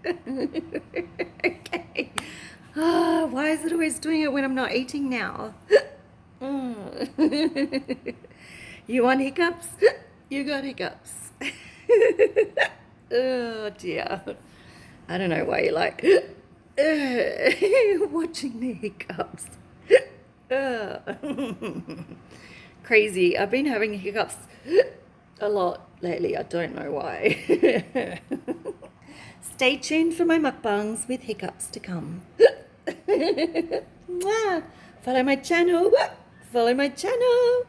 Okay. Why is it always doing it when I'm not eating now? You want hiccups? You got hiccups. Oh dear. I don't know why you like watching the hiccups. Crazy. I've been having hiccups a lot lately. I don't know why. Stay tuned for my mukbangs with hiccups to come. Follow my channel. Follow my channel.